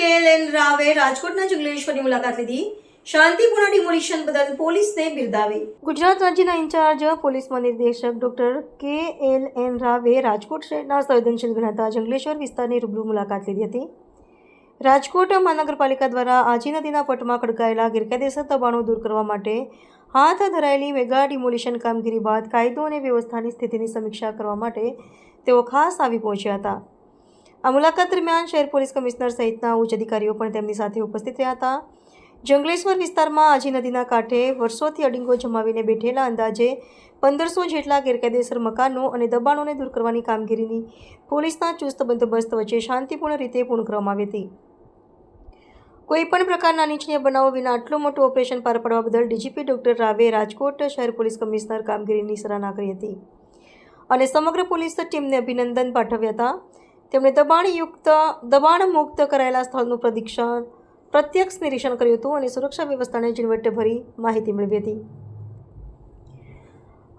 KLN રાવે રાજકોટના જંગલેશ્વરની મુલાકાત લીધી. શાંતિપૂર્ણ ડિમોલિશન બદલ પોલીસને બિરદાવી. ગુજરાત રાજ્યના ઇન્ચાર્જ પોલીસ મહાનિર્દેશક ડોક્ટર KLN રાવે રાજકોટ શહેરના સંવેદનશીલ ગણાતા જંગલેશ્વર વિસ્તારની રૂબરૂ મુલાકાત લીધી હતી. રાજકોટ મહાનગરપાલિકા દ્વારા આજી નદીના પટમાં ખડકાયેલા ગેરકાયદેસર દબાણો દૂર કરવા માટે હાથ ધરાયેલી મેગા ડિમોલિશન કામગીરી બાદ કાયદો અને વ્યવસ્થાની સ્થિતિની સમીક્ષા કરવા માટે તેઓ ખાસ આવી પહોંચ્યા હતા. આ મુલાકાત દરમિયાન શહેર પોલીસ કમિશનર સહિતના ઉચ્ચ અધિકારીઓ પણ તેમની સાથે ઉપસ્થિત રહ્યા હતા. જંગલેશ્વર વિસ્તારમાં આજી નદીના કાંઠે વર્ષોથી અડીંગો જમાવીને બેઠેલા અંદાજે 1500 જેટલા ગેરકાયદેસર મકાનો અને દબાણોને દૂર કરવાની કામગીરીની પોલીસના ચુસ્ત બંદોબસ્ત વચ્ચે શાંતિપૂર્ણ રીતે પૂર્ણ કરવામાં આવી હતી. કોઈપણ પ્રકારના અનિચ્છનીય બનાવો વિના આટલું મોટું ઓપરેશન પાર પાડવા બદલ ડીજીપી ડોક્ટર રાવે રાજકોટ શહેર પોલીસ કમિશનર કામગીરીની સરાહના કરી હતી અને સમગ્ર પોલીસ ટીમને અભિનંદન પાઠવ્યા હતા. તેમણે દબાણ મુક્ત કરાયેલા સ્થળનું પ્રત્યક્ષ નિરીક્ષણ કર્યું હતું અને સુરક્ષા વ્યવસ્થાને ઝીણવટભરી માહિતી મેળવી હતી.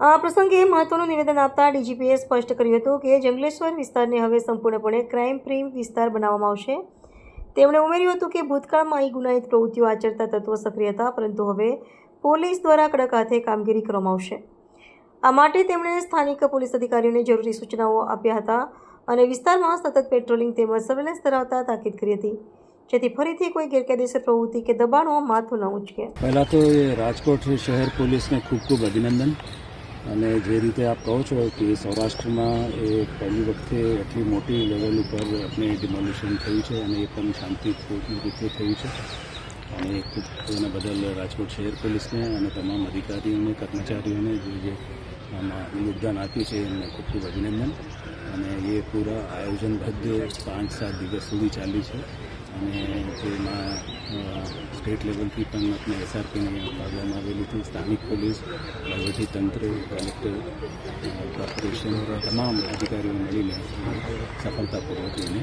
આ પ્રસંગે મહત્વનું નિવેદન આપતા ડીજીપીએ સ્પષ્ટ કર્યું હતું કે જંગલેશ્વર વિસ્તારને હવે સંપૂર્ણપણે ક્રાઇમ ફ્રી વિસ્તાર બનાવવામાં આવશે. તેમણે ઉમેર્યું હતું કે ભૂતકાળમાં અહીં ગુનાહિત પ્રવૃત્તિઓ આચરતા તત્વો સક્રિય હતા, પરંતુ હવે પોલીસ દ્વારા કડક હાથે કામગીરી કરવામાં આવશે. આ માટે તેમણે સ્થાનિક પોલીસ અધિકારીઓને જરૂરી સૂચનાઓ આપ્યા હતા અને વિસ્તારમાં સતત પેટ્રોલિંગ તેમજ સર્વેલન્સ ધરાવતા તાકીદ કરી હતી, જેથી ફરીથી કોઈ ગેરકાયદેસર પ્રવૃત્તિ કે દબાણો માથું ન ઉંચકે. પહેલાં તો રાજકોટ શહેર પોલીસને ખૂબ ખૂબ અભિનંદન. અને જે રીતે આપ કહો છો કે સૌરાષ્ટ્રમાં એ પહેલી વખતે એટલી મોટી લેવલ ઉપર આપણે ડિમોલિશન થયું છે અને એ પણ શાંતિપૂર્ણ રીતે થયું છે, અને ખૂબ એના બદલ રાજકોટ શહેર પોલીસને અને તમામ અધિકારીઓને કર્મચારીઓને જે આમાં યોગદાન આપ્યું છે એમને ખૂબ ખૂબ અભિનંદન. અને એ પૂરા આયોજનબદ્ધ 5-7 દિવસ સુધી ચાલ્યું છે અને તેમાં સ્ટેટ લેવલથી પણ આપણે SRPને આપવામાં આવેલી હતી. સ્થાનિક પોલીસ, વહીવટીતંત્ર, કલેક્ટર, કોર્પોરેશન, તમામ અધિકારીઓ મળીને સફળતાપૂર્વક એને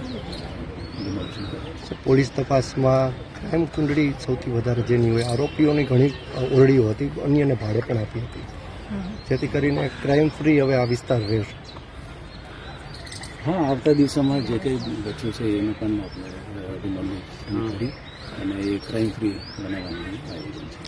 ડિમોલિશન કર્યું. પોલીસ તપાસમાં ક્રાઇમ કુંડળી સૌથી વધારે જેની હોય, આરોપીઓની ઘણી ઓરડીઓ હતી, અન્યને ભાડે પણ આપી હતી, જેથી કરીને ક્રાઇમ ફ્રી હવે આ વિસ્તાર રહેશે. હા, આવતા દિવસોમાં જે કંઈ બચ્યું છે એનું પણ આપણે ડિમોલિશન કરી અને એ ક્રાઇમ ફ્રી બનાવવાનું આયોજન છે.